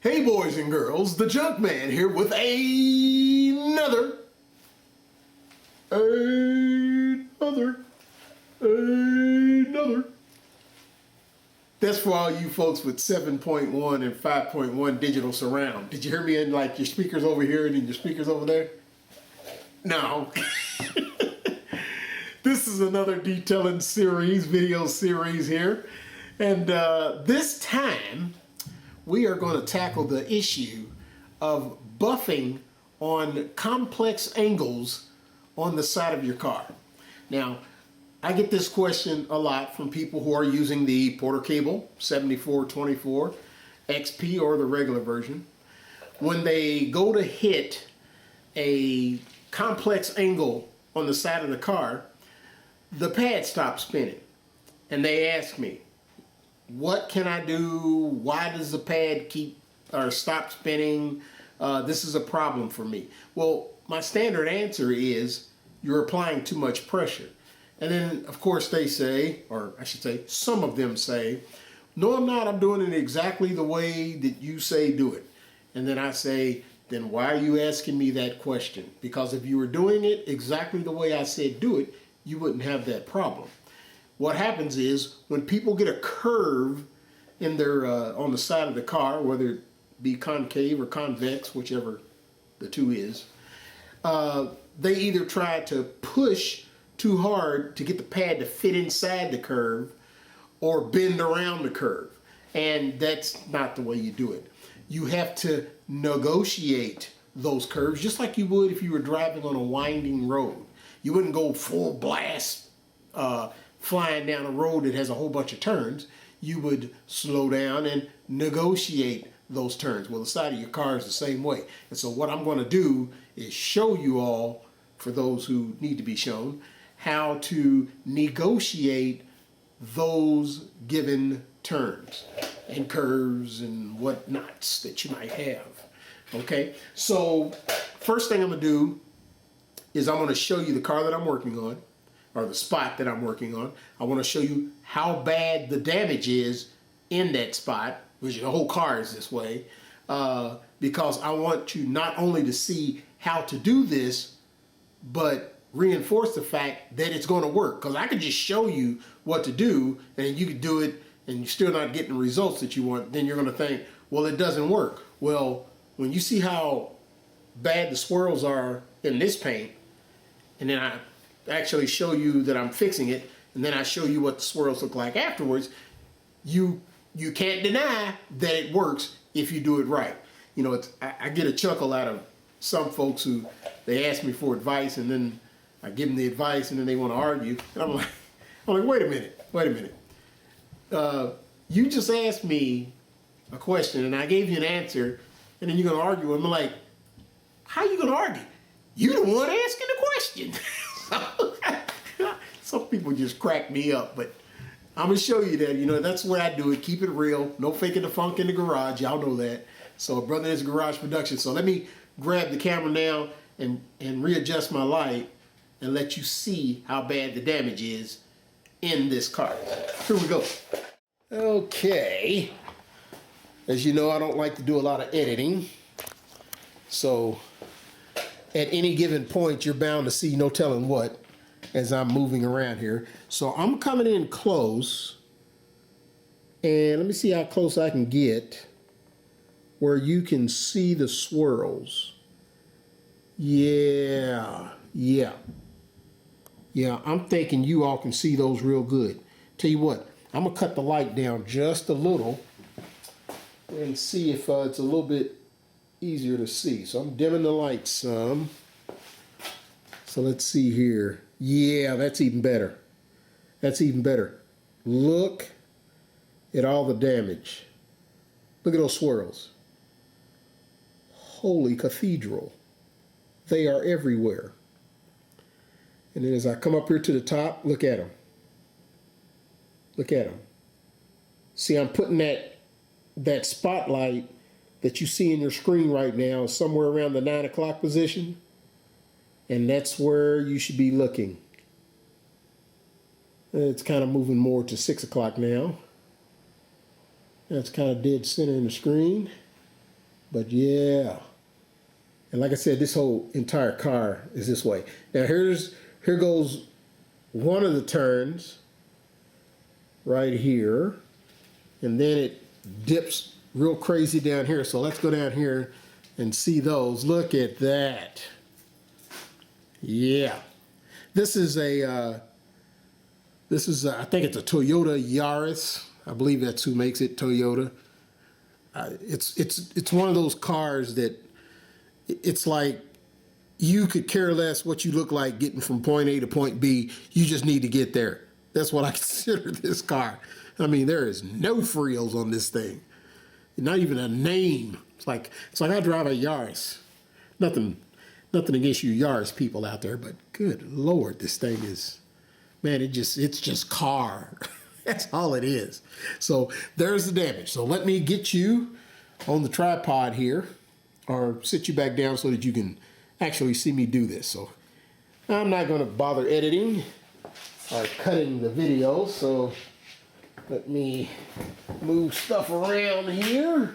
Hey boys and girls, the Junkman here with another That's for all you folks with 7.1 and 5.1 digital surround. Did you hear me in like your speakers over here and in your speakers over there? No. This is another detailing series, video series here. And this time, we are going to tackle the issue of buffing on complex angles on the side of your car. Now, I get this question a lot from people who are using the Porter Cable 7424 XP or the regular version. When they go to hit a complex angle on the side of the car, the pad stops spinning. And they ask me, what can I do? Why does the pad keep or stop spinning? This is a problem for me. Well, my standard answer is you're applying too much pressure. And then, of course, they say, or I should say, some of them say, no, I'm not. I'm doing it exactly the way that you say do it. And then I say, then why are you asking me that question? Because if you were doing it exactly the way I said do it, you wouldn't have that problem. What happens is when people get a curve in their on the side of the car, whether it be concave or convex, whichever the two is, they either try to push too hard to get the pad to fit inside the curve or bend around the curve. And that's not the way you do it. You have to negotiate those curves just like you would if you were driving on a winding road. You wouldn't go full blast flying down a road that has a whole bunch of turns. You would slow down and negotiate those turns. Well, the side of your car is the same way. And so what I'm going to do is show you all, for those who need to be shown, how to negotiate those given turns and curves and whatnots that you might have. Okay, so first thing I'm going to do is I'm going to show you the car that I'm working on, or the spot that I'm working on. I want to show you how bad the damage is in that spot, which the whole car is this way, because I want you not only to see how to do this, but reinforce the fact that it's going to work. Because I could just show you what to do, and you could do it, and you're still not getting the results that you want. Then you're going to think, well, it doesn't work. Well, when you see how bad the swirls are in this paint, and then I actually show you that I'm fixing it, and then I show you what the swirls look like afterwards, you can't deny that it works if you do it right. You know, I get a chuckle out of some folks who, they ask me for advice, and then I give them the advice, and then they want to argue. And I'm like, wait a minute. You just asked me a question, and I gave you an answer, and then you're going to argue. And I'm like, how are you going to argue? You're the one asking the question. Some people just crack me up, but I'm going to show you that. You know, that's the way I do it. Keep it real. No faking the funk in the garage. Y'all know that. So Brother is Garage Production. So let me grab the camera now and readjust my light and let you see how bad the damage is in this car. Here we go. Okay. As you know, I don't like to do a lot of editing. So at any given point, you're bound to see no telling what as I'm moving around here. So I'm coming in close, and let me see how close I can get where you can see the swirls. Yeah, I'm thinking you all can see those real good. Tell you what, I'm gonna cut the light down just a little and see if it's a little bit easier to see. So I'm dimming the light some. So let's see here. Yeah, that's even better. That's even better. Look at all the damage. Look at those swirls. Holy cathedral. They are everywhere. And then as I come up here to the top, look at them. Look at them. See, I'm putting that spotlight that you see in your screen right now somewhere around the 9 o'clock position. And that's where you should be looking. It's kind of moving more to 6 o'clock now. That's kind of dead center in the screen. But yeah. And like I said, this whole entire car is this way. Now here goes one of the turns right here. And then it dips real crazy down here. So let's go down here and see those. Look at that. Yeah. This is I think it's a Toyota Yaris. I believe that's who makes it, Toyota. It's one of those cars that it's like you could care less what you look like getting from point A to point B. You just need to get there. That's what I consider this car. I mean, there is no frills on this thing. Not even a name. It's like I drive a Yaris. Nothing against you Yaris people out there, but good Lord, this thing is, man, it's just car. That's all it is. So there's the damage. So let me get you on the tripod here, or sit you back down so that you can actually see me do this. So I'm not going to bother editing or cutting the video, so let me move stuff around here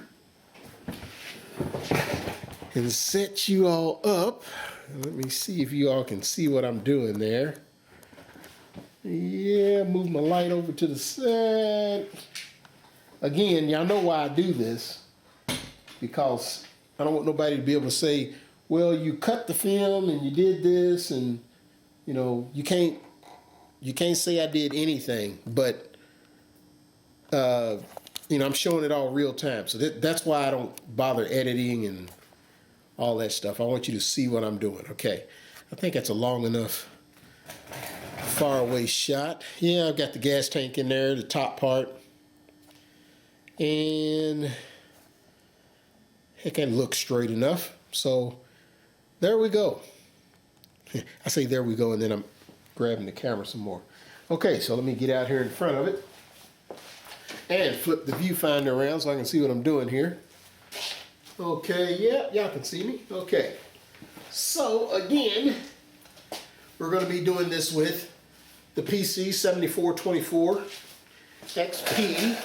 and set you all up. Let me see if you all can see what I'm doing there. Yeah, move my light over to the side. Again, y'all know why I do this, because I don't want nobody to be able to say, well, you cut the film and you did this, and you know, you can't say I did anything, but you know, I'm showing it all real time. So that's why I don't bother editing and all that stuff. I want you to see what I'm doing. Okay, I think that's a long enough far away shot. Yeah, I've got the gas tank in there, the top part, and it can look straight enough. So there we go. I say there we go, and then I'm grabbing the camera some more. Okay, so let me get out here in front of it and flip the viewfinder around so I can see what I'm doing here. Okay, yeah, y'all can see me. Okay, so again, we're going to be doing this with the PC 7424 XP,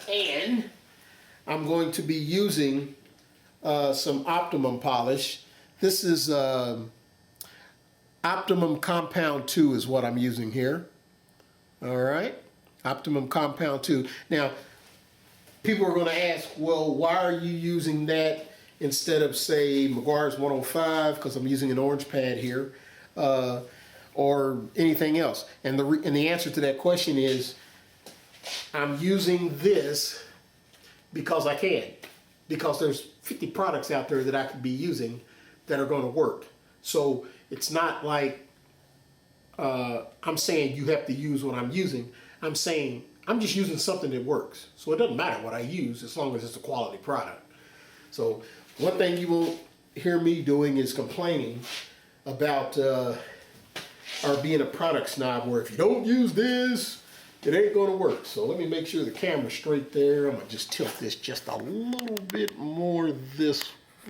and I'm going to be using some Optimum polish. This is Optimum Compound 2 is what I'm using here. All right, Optimum Compound 2. Now, people are going to ask, well, why are you using that instead of, say, McGuire's 105, because I'm using an orange pad here, or anything else? And the answer to that question is, I'm using this because I can. Because there's 50 products out there that I could be using that are going to work. So it's not like I'm saying you have to use what I'm using. I'm saying I'm just using something that works. So it doesn't matter what I use as long as it's a quality product. So one thing you won't hear me doing is complaining about or being a product snob where if you don't use this, it ain't going to work. So let me make sure the camera's straight there. I'm going to just tilt this just a little bit more this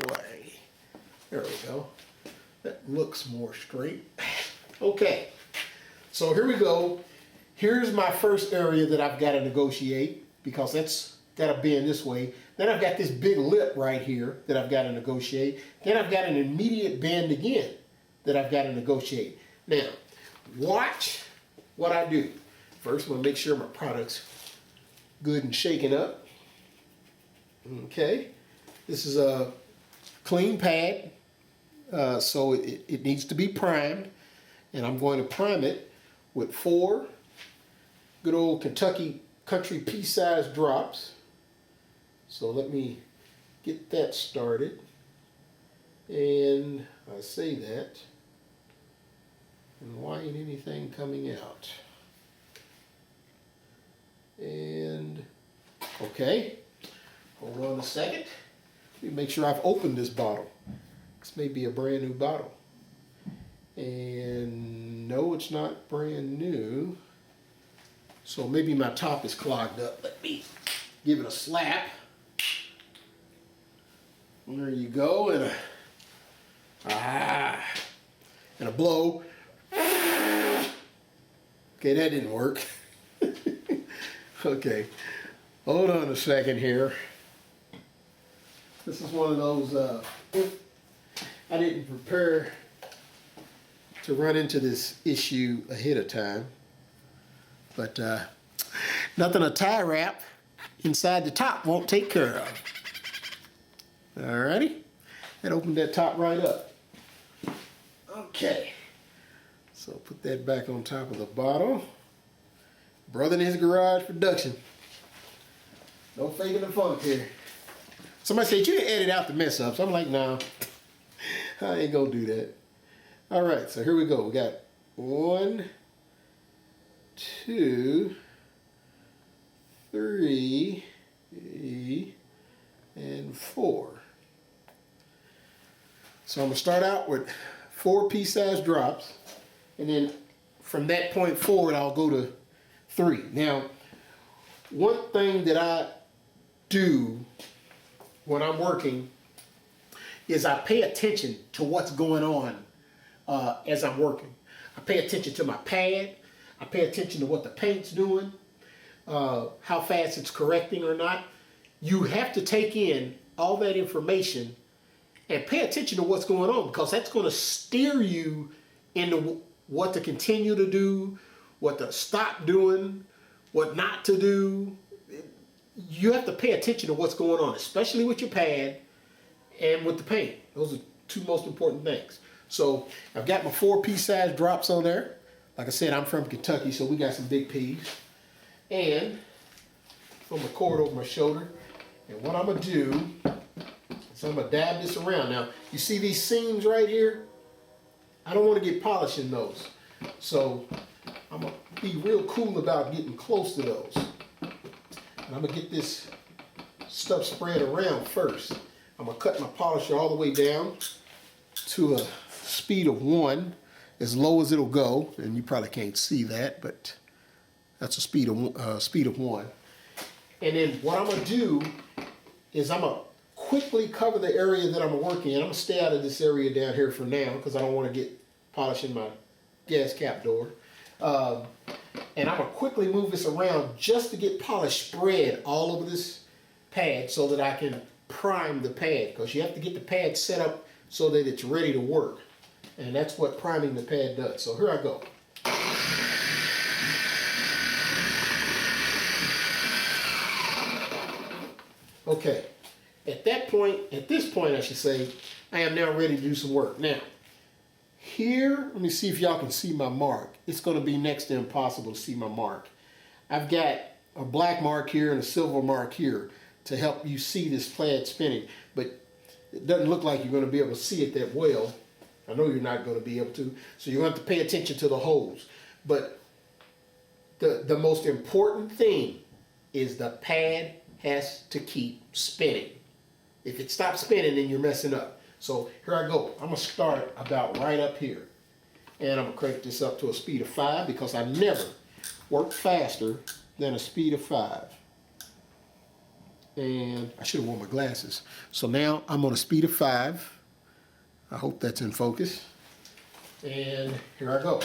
way. There we go. That looks more straight. Okay, so here we go. Here's my first area that I've got to negotiate, because that's got to bend this way. Then I've got this big lip right here that I've got to negotiate. Then I've got an immediate bend again that I've got to negotiate. Now, watch what I do. First, I'm going to make sure my product's good and shaken up. Okay, this is a clean pad, so it needs to be primed. And I'm going to prime it with 4 good old Kentucky Country pea-sized drops. So let me get that started. And I say that, and why ain't anything coming out? And okay, hold on a second. Let me make sure I've opened this bottle. This may be a brand new bottle. And no, it's not brand new. So maybe my top is clogged up. Let me give it a slap. And there you go. And a blow. Okay, that didn't work. Okay, hold on a second here. This is one of those, I didn't prepare to run into this issue ahead of time. But nothing a tie wrap inside the top won't take care of. Alrighty, that opened that top right up. Okay, so put that back on top of the bottle. Brother in his garage production. No faking the funk here. Somebody said you edit out the mess ups. I'm like, no, I ain't gonna do that. All right, so here we go. We got 1, 2, 3, and 4. So I'm gonna start out with 4 pea-sized drops, and then from that point forward, I'll go to 3. Now, one thing that I do when I'm working is I pay attention to what's going on as I'm working. I pay attention to my pad. I pay attention to what the paint's doing, how fast it's correcting or not. You have to take in all that information and pay attention to what's going on, because that's going to steer you into what to continue to do, what to stop doing, what not to do. You have to pay attention to what's going on, especially with your pad and with the paint. Those are 2 most important things. So I've got my 4 pea-sized drops on there. Like I said, I'm from Kentucky, so we got some big peas. And from the cord over my shoulder. And what I'm gonna do is I'm gonna dab this around. Now, you see these seams right here? I don't want to get polishing those. So I'm gonna be real cool about getting close to those. And I'm gonna get this stuff spread around first. I'm gonna cut my polisher all the way down to a speed of 1, as low as it'll go. And you probably can't see that, but that's a speed of 1. And then what I'm gonna do is I'm gonna quickly cover the area that I'm working in. I'm gonna stay out of this area down here for now because I don't want to get polishing my gas cap door. And I'm gonna quickly move this around just to get polish spread all over this pad so that I can prime the pad, because you have to get the pad set up so that it's ready to work. And that's what priming the pad does. So here I go. Okay, at this point I should say, I am now ready to do some work. Now, here, let me see if y'all can see my mark. It's gonna be next to impossible to see my mark. I've got a black mark here and a silver mark here to help you see this pad spinning, but it doesn't look like you're gonna be able to see it that well. I know you're not gonna be able to, so you're gonna have to pay attention to the holes. But the most important thing is the pad has to keep spinning. If it stops spinning, then you're messing up. So here I go. I'm gonna start about right up here. And I'm gonna crank this up to a speed of 5 because I never work faster than a speed of 5. And I should have worn my glasses. So now I'm on a speed of 5. I hope that's in focus. And here I go.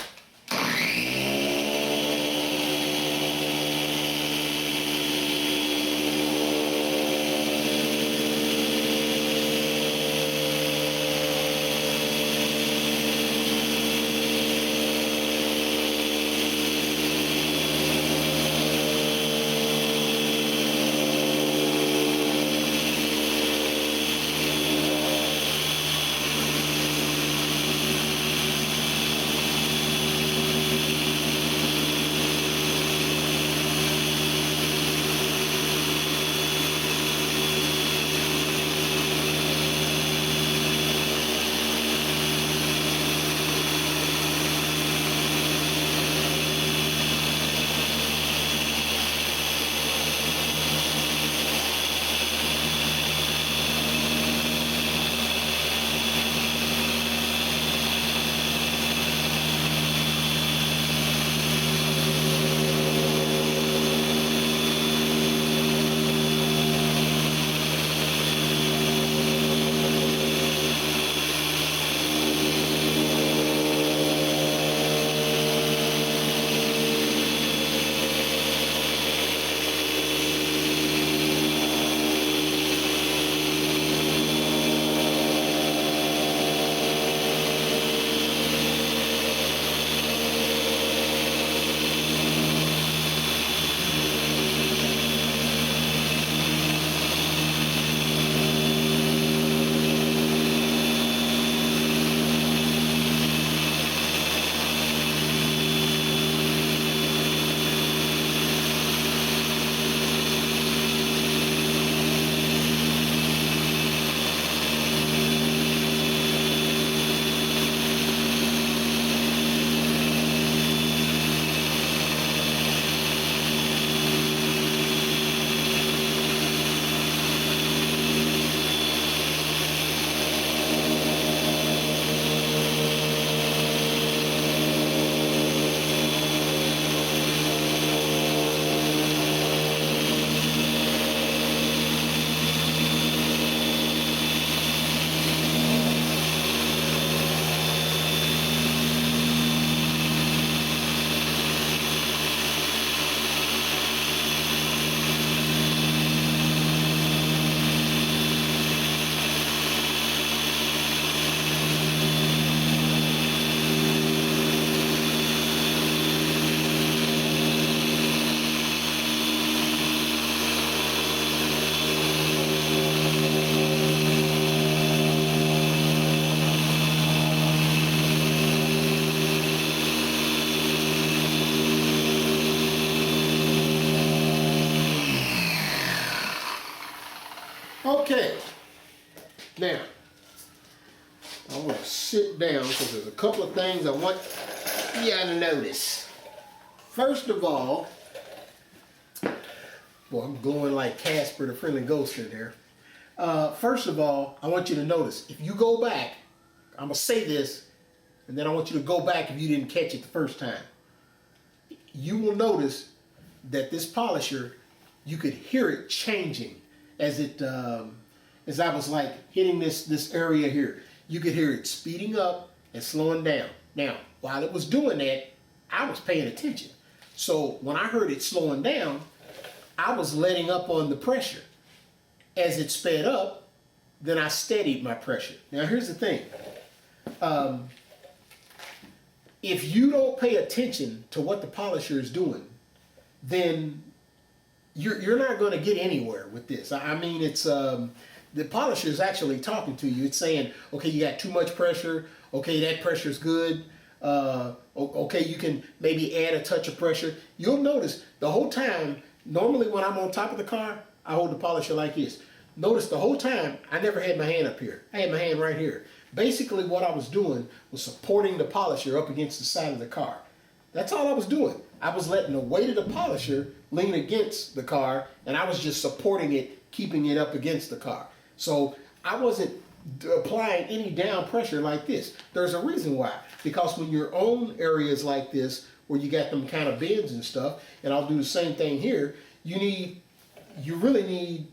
Okay, now I want to sit down because there's a couple of things I want you to notice. First of all, well, I'm going like Casper the Friendly Ghost in there. First of all, I want you to notice, if you go back, I'm going to say this, and then I want you to go back if you didn't catch it the first time. You will notice that this polisher, you could hear it changing as I was like hitting this area here. You could hear it speeding up and slowing down. Now, while it was doing that, I was paying attention. So when I heard it slowing down, I was letting up on the pressure. As it sped up, then I steadied my pressure. Now here's the thing. If you don't pay attention to what the polisher is doing, then you're not going to get anywhere with this. I mean, it's the polisher is actually talking to you. It's saying, okay, you got too much pressure. Okay, that pressure's good. Okay, you can maybe add a touch of pressure. You'll notice the whole time, normally when I'm on top of the car, I hold the polisher like this. Notice the whole time, I never had my hand up here. I had my hand right here. Basically what I was doing was supporting the polisher up against the side of the car. That's all I was doing. I was letting the weight of the polisher lean against the car, and I was just supporting it, keeping it up against the car. So I wasn't applying any down pressure like this. There's a reason why. Because when you're on areas like this, where you got them kind of bends and stuff, and I'll do the same thing here, you really need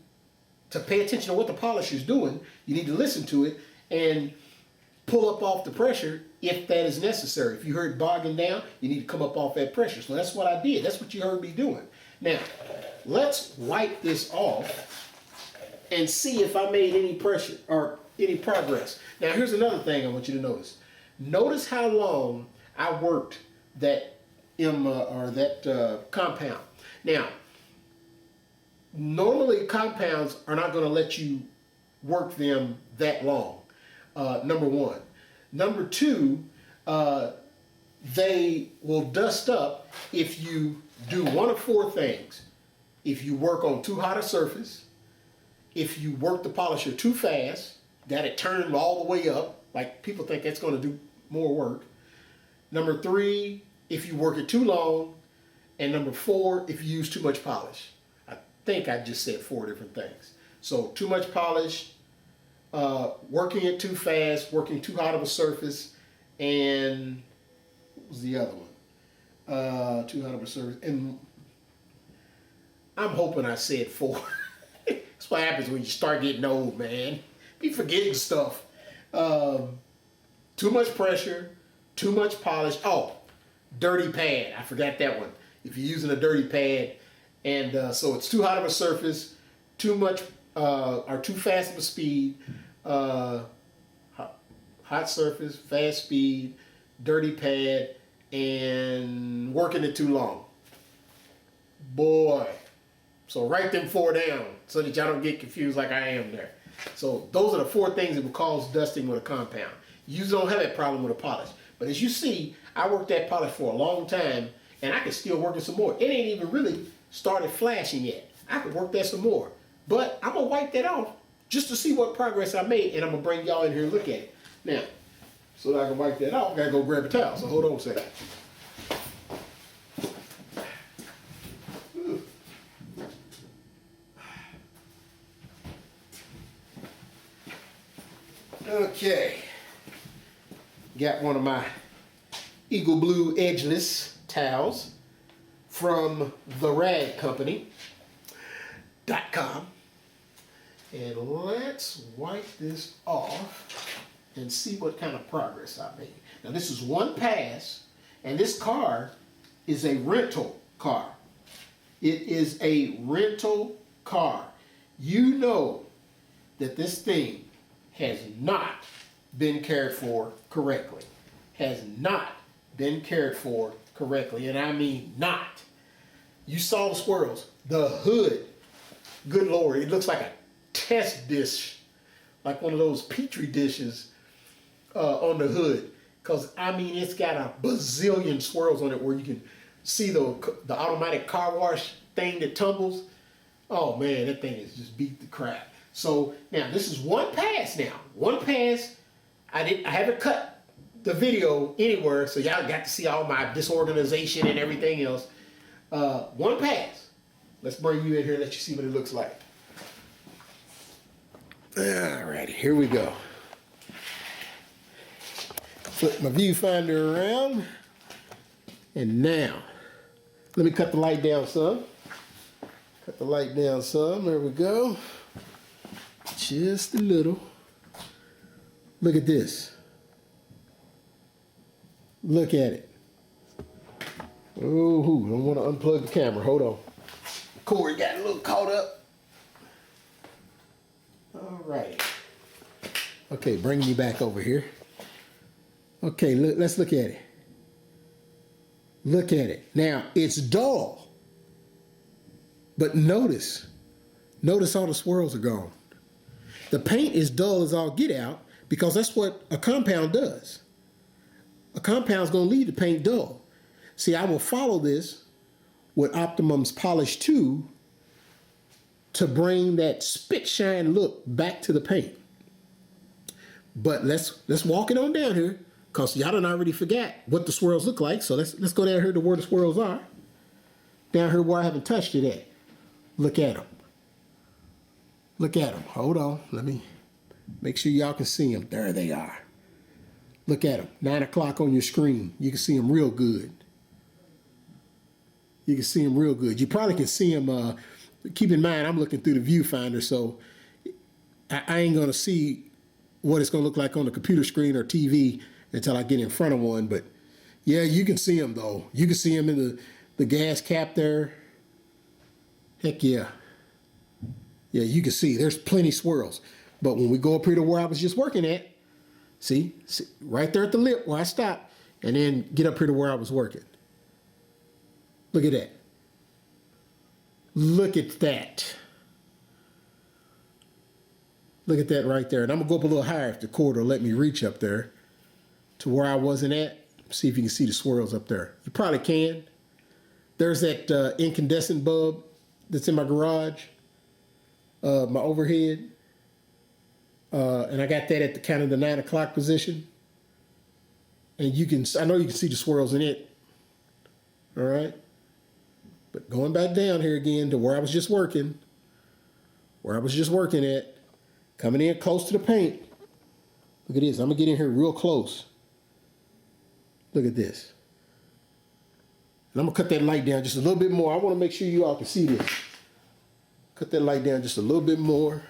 to pay attention to what the polisher is doing. You need to listen to it and pull up off the pressure if that is necessary. If you heard it bogging down, you need to come up off that pressure. So that's what I did. That's what you heard me doing. Now, let's wipe this off and see if I made any pressure or any progress. Now, here's another thing I want you to notice. Notice how long I worked that compound. Now, normally compounds are not going to let you work them that long, number one. Number two, they will dust up if you do one of four things. If you work on too hot a surface, if you work the polisher too fast, got it turned all the way up, like people think that's going to do more work. Number three, if you work it too long. And number four, if you use too much polish. I think I just said four different things. So too much polish, working it too fast, working too hot of a surface, and what was the other one? Too hot of a surface. And I'm hoping I said four. That's what happens when you start getting old, man. Be forgetting stuff. Too much pressure, too much polish. Oh, dirty pad. I forgot that one. If you're using a dirty pad, and so it's too hot of a surface, too much or too fast of a speed, hot surface, fast speed, dirty pad, and working it too long. Boy. So write them four down so that y'all don't get confused like I am there. So those are the four things that will cause dusting with a compound. You don't have that problem with a polish. But as you see, I worked that polish for a long time, and I can still work it some more. It ain't even really started flashing yet. I could work that some more. But I'm going to wipe that off just to see what progress I made, and I'm going to bring y'all in here and look at it. Now, so that I can wipe that off, I got to go grab a towel. So hold on a second. Okay, got one of my Eagle Blue Edgeless towels from theragcompany.com, and let's wipe this off and see what kind of progress I made. Now this is one pass, and this car is a rental car. It is a rental car. You know that this thing has not been cared for correctly. Has not been cared for correctly, and I mean not. You saw the swirls. The hood, good Lord, it looks like a test dish, like one of those Petri dishes on the hood. Because, I mean, it's got a bazillion swirls on it where you can see the automatic car wash thing that tumbles. Oh, man, that thing is just beat the crap. So now this is one pass now. One pass. I haven't cut the video anywhere, so y'all got to see all my disorganization and everything else. One pass. Let's bring you in here and let you see what it looks like. Alrighty, here we go. Flip my viewfinder around. And now, let me cut the light down some. Cut the light down some, there we go. Just a little. Look at this. Look at it. Oh, don't want to unplug the camera, hold on. Corey got a little caught up. All right. Okay, bring me back over here. Okay, let's look at it. Look at it. Now, it's dull. But notice all the swirls are gone. The paint is dull as all get out because that's what a compound does. A compound's gonna leave the paint dull. See, I will follow this with Optimum's Polish 2 to bring that spit shine look back to the paint. But let's walk it on down here, because y'all done already forgot what the swirls look like. So let's go down here to where the swirls are. Down here where I haven't touched it at. Look at them. Look at them. Hold on. Let me make sure y'all can see them. There they are. Look at them. 9 o'clock on your screen. You can see them real good. You can see them real good. You probably can see them. Keep in mind, I'm looking through the viewfinder, so I ain't going to see what it's going to look like on the computer screen or TV until I get in front of one. But yeah, you can see them though. You can see them in the gas cap there. Heck yeah. Yeah, you can see there's plenty swirls. But when we go up here to where I was just working at, see right there at the lip where I stopped, and then get up here to where I was working. Look at that. Look at that. Look at that right there. And I'm gonna go up a little higher if the cord will let me reach up there to where I wasn't at. See if you can see the swirls up there. You probably can. There's that incandescent bulb that's in my garage, my overhead. And I got that at the kind of the 9 o'clock position. And I know you can see the swirls in it. All right. But going back down here again to where I was just working, at, coming in close to the paint. Look at this. I'm gonna get in here real close. Look at this. And I'm gonna cut that light down just a little bit more. I want to make sure you all can see this. Cut that light down just a little bit more.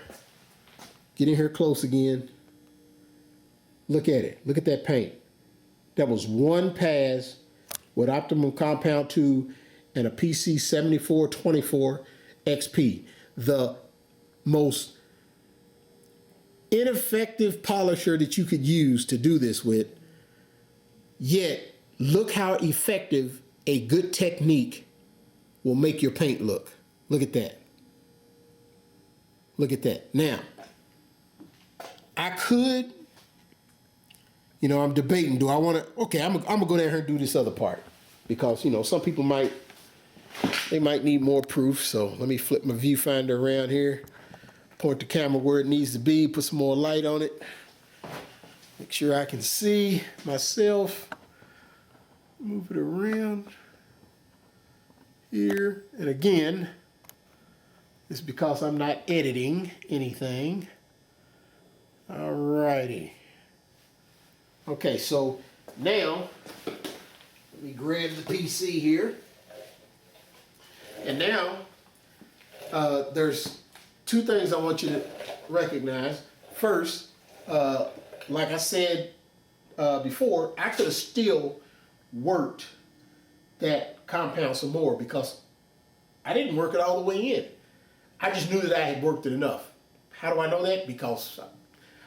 Get in here close again. Look at it. Look at that paint. That was one pass with Optimum Compound 2 and a PC 7424 XP. The most ineffective polisher that you could use to do this with. Yet, look how effective a good technique will make your paint look. Look at that. Look at that. Now, I could, I'm debating, do I want to, okay, I'm going to go down here and do this other part. Because, some people might need more proof. So let me flip my viewfinder around here. Point the camera where it needs to be. Put some more light on it. Make sure I can see myself. Move it around here. And again, it's because I'm not editing anything. Alrighty. Okay, so now, let me grab the PC here. And now, there's two things I want you to recognize. First, like I said before, I could have still worked that compound some more because I didn't work it all the way in. I just knew that I had worked it enough. How do I know that? Because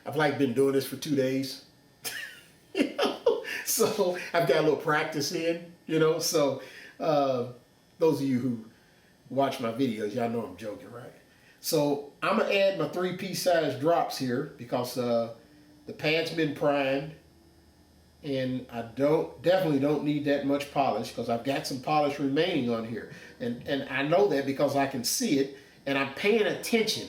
I've been doing this for 2 days. So I've got a little practice in, so those of you who watch my videos, y'all know I'm joking, right? So I'm gonna add my 3-piece size drops here because the pad's been primed and I definitely don't need that much polish because I've got some polish remaining on here. And I know that because I can see it and I'm paying attention.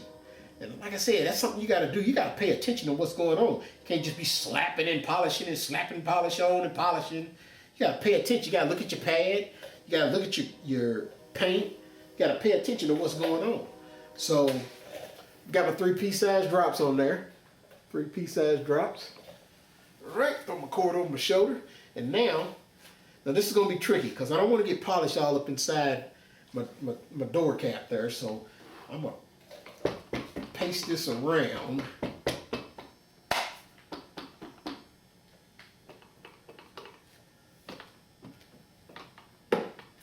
And like I said, that's something you got to do. You got to pay attention to what's going on. You can't just be slapping and polishing and slapping polish on and polishing. You got to pay attention. You got to look at your pad. You got to look at your paint. You got to pay attention to what's going on. So, got my 3-piece size drops on there. 3-piece size drops. All right, throw my cord over my shoulder. And now this is going to be tricky because I don't want to get polish all up inside my door cap there. So, I'm going to paste this around.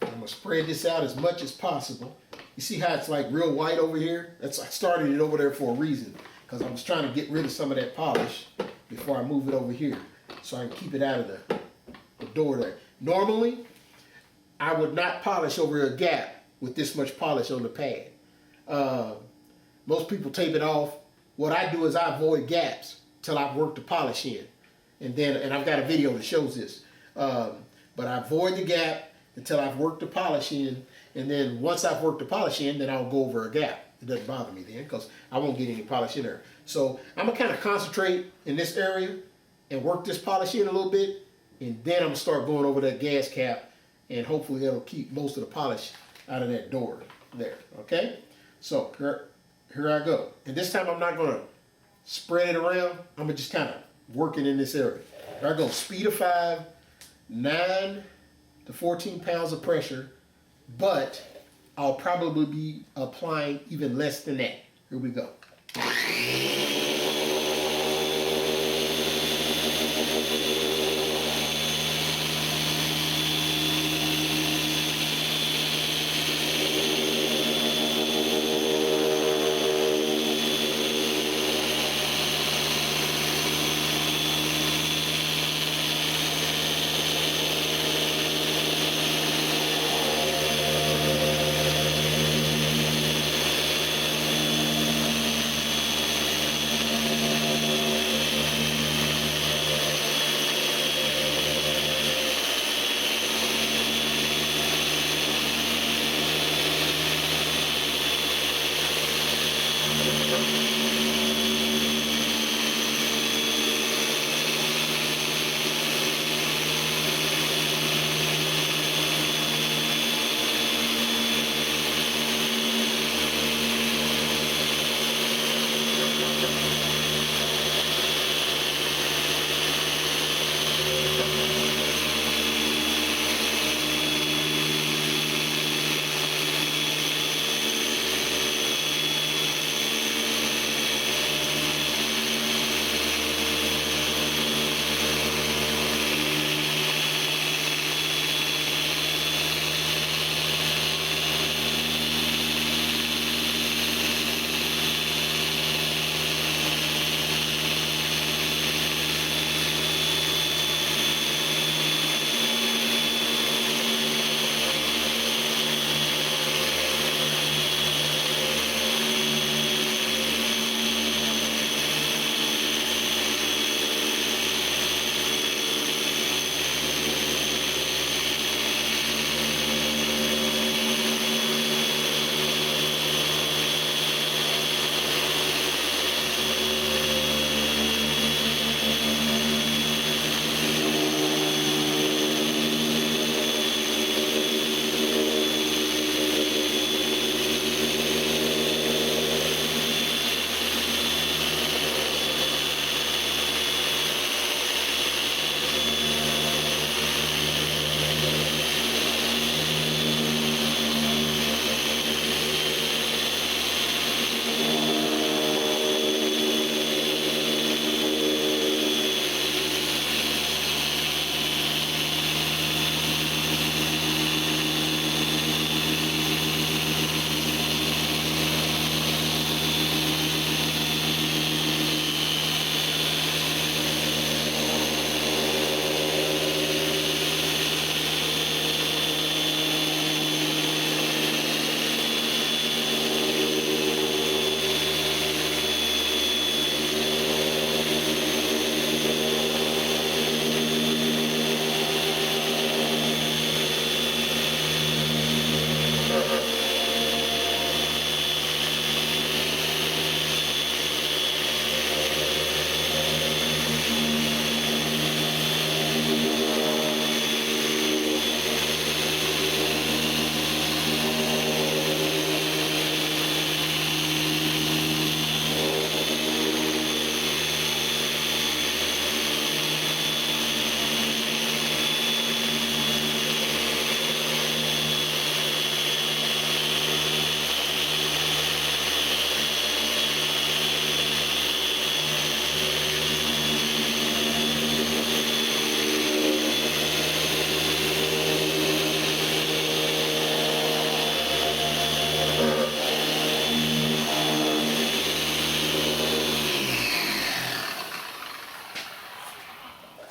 I'm gonna spread this out as much as possible. You see how it's like real white over here? I started it over there for a reason because I was trying to get rid of some of that polish before I move it over here so I can keep it out of the door there. Normally, I would not polish over a gap with this much polish on the pad. Most people tape it off. What I do is I avoid gaps till I've worked the polish in. And I've got a video that shows this. But I avoid the gap until I've worked the polish in. And then once I've worked the polish in, then I'll go over a gap. It doesn't bother me then because I won't get any polish in there. So I'm going to kind of concentrate in this area and work this polish in a little bit. And then I'm going to start going over that gas cap. And hopefully that'll keep most of the polish out of that door there. Okay? So here I go. And this time I'm not going to spread it around. I'm going to just kind of work it in this area. Here I go. Speed of 5, 9 to 14 pounds of pressure, but I'll probably be applying even less than that. Here we go.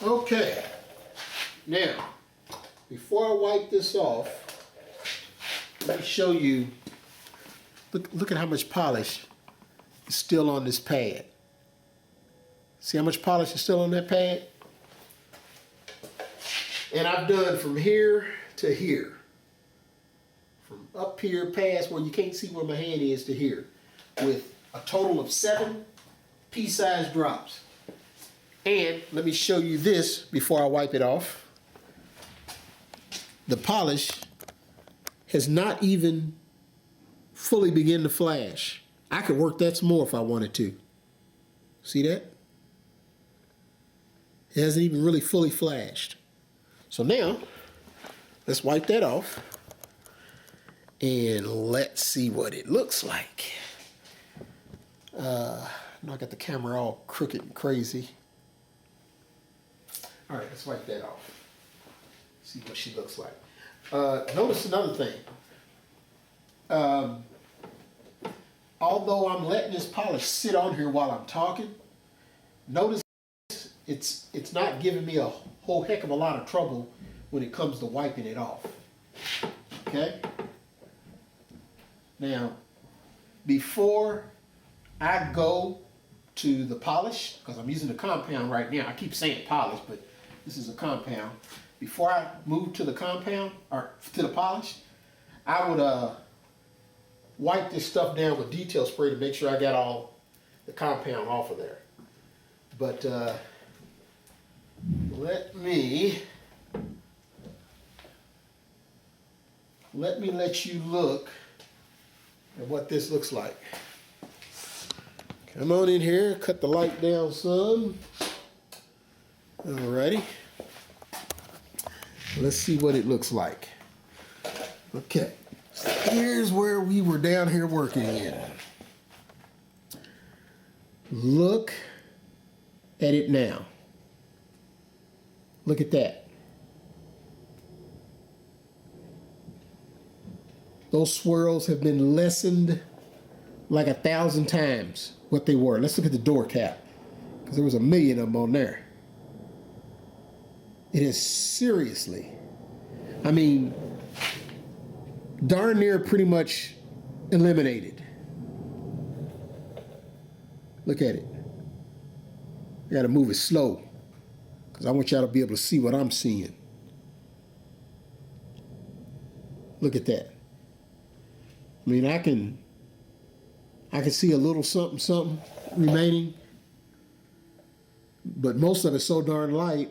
Okay, now, before I wipe this off, let me show you, look at how much polish is still on this pad. See how much polish is still on that pad? And I've done from here to here. From up here past where you can't see where my hand is to here, with a total of 7 pea-sized drops. And let me show you this before I wipe it off. The polish has not even fully begun to flash. I could work that some more if I wanted to. See that? It hasn't even really fully flashed. So now, let's wipe that off. And let's see what it looks like. Now I got the camera all crooked and crazy. All right, let's wipe that off. See what she looks like. Notice another thing. Although I'm letting this polish sit on here while I'm talking, notice it's not giving me a whole heck of a lot of trouble when it comes to wiping it off. Okay? Now, before I go to the polish, because I'm using the compound right now, I keep saying polish, but this is a compound. Before I move to the compound, or to the polish, I would wipe this stuff down with detail spray to make sure I got all the compound off of there. But let me let you look at what this looks like. Come on in here, cut the light down some. Alrighty. Let's see what it looks like. Okay, so here's where we were down here working in. Look at it now. Look at that. Those swirls have been lessened like 1,000 times what they were. Let's look at the door cap, because there was 1,000,000 of them on there. It is seriously, I mean, darn near pretty much eliminated. Look at it. I gotta move it slow, because I want y'all to be able to see what I'm seeing. Look at that. I mean, I can see a little something remaining, but most of it's so darn light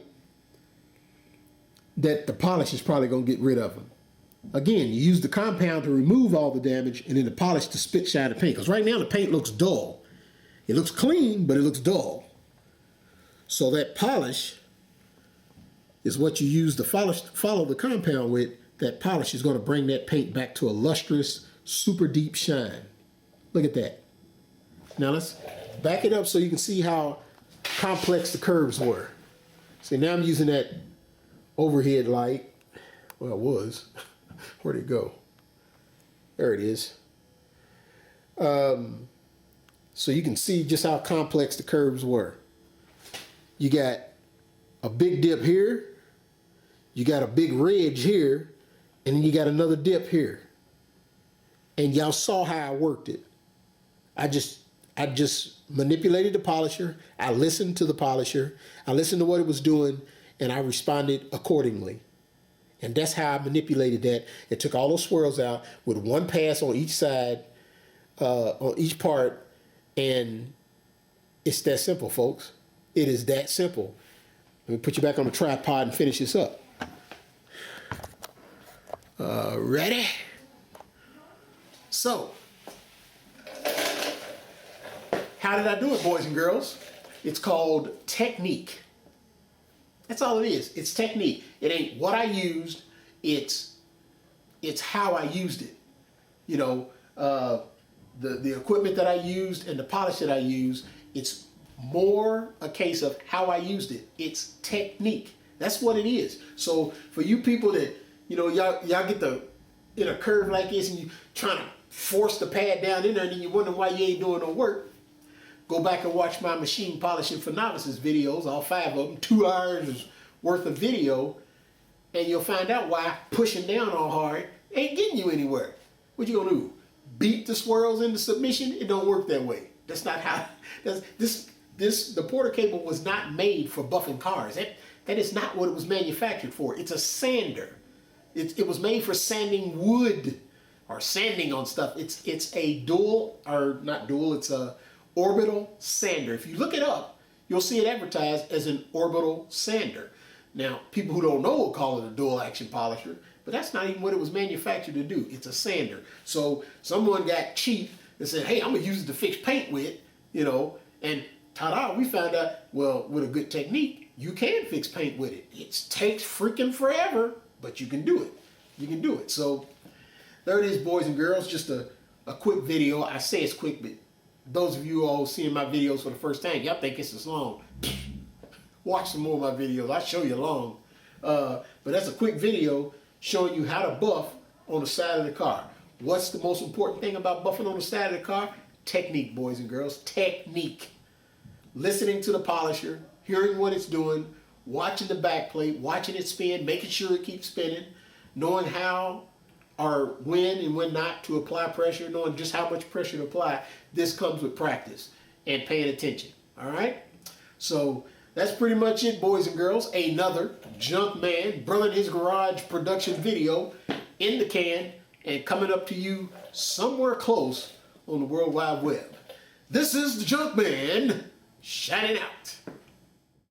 that the polish is probably going to get rid of them. Again, you use the compound to remove all the damage, and then the polish to spit shine the paint. Because right now the paint looks dull. It looks clean, but it looks dull. So that polish is what you use to follow the compound with. That polish is going to bring that paint back to a lustrous, super deep shine. Look at that. Now let's back it up so you can see how complex the curves were. See, now I'm using that overhead light. Well, it was. Where'd it go? There it is. So you can see just how complex the curves were. You got a big dip here, you got a big ridge here, and then you got another dip here. And y'all saw how I worked it. I just manipulated the polisher. I listened to the polisher. I listened to what it was doing, and I responded accordingly. And that's how I manipulated that. It took all those swirls out with one pass on each side, on each part, and it's that simple, folks. It is that simple. Let me put you back on the tripod and finish this up. Ready? So, how did I do it, boys and girls? It's called technique. That's all it is. It's technique. It ain't what I used. It's how I used it. You know, the equipment that I used and the polish that I used. It's more a case of how I used it. It's technique. That's what it is. So for you people that, you know, y'all get in a curve like this and you trying to force the pad down in there and then you wonder why you ain't doing no work. go back and watch my machine polishing for novices videos, all 5 of them, 2 hours worth of video, and you'll find out why pushing down all hard ain't getting you anywhere. What you gonna do? Beat the swirls into submission? It don't work that way. That's not how. The Porter cable was not made for buffing cars. That is not what it was manufactured for. It's a sander. It was made for sanding wood or sanding on stuff. It's a dual, or not dual, it's a orbital sander. If you look it up, you'll see it advertised as an orbital sander. Now, people who don't know will call it a dual action polisher, but that's not even what it was manufactured to do. It's a sander. So someone got cheap and said, hey, I'm gonna use it to fix paint with, you know, and ta-da, we found out, well, with a good technique, you can fix paint with it. It takes freaking forever, but you can do it. You can do it. So there it is, boys and girls, just a quick video. I say it's quick, but those of you all seeing my videos for the first time, y'all think it's as long. Watch some more of my videos. I show you long. But that's a quick video showing you how to buff on the side of the car. What's the most important thing about buffing on the side of the car? Technique, boys and girls. Technique. Listening to the polisher, hearing what it's doing, watching the back plate, watching it spin, making sure it keeps spinning, knowing how or when and when not to apply pressure, knowing just how much pressure to apply. This comes with practice and paying attention. All right? So that's pretty much it, boys and girls. Another Junkman Brother in His Garage production video in the can and coming up to you somewhere close on the World Wide Web. This is the Junkman shining out.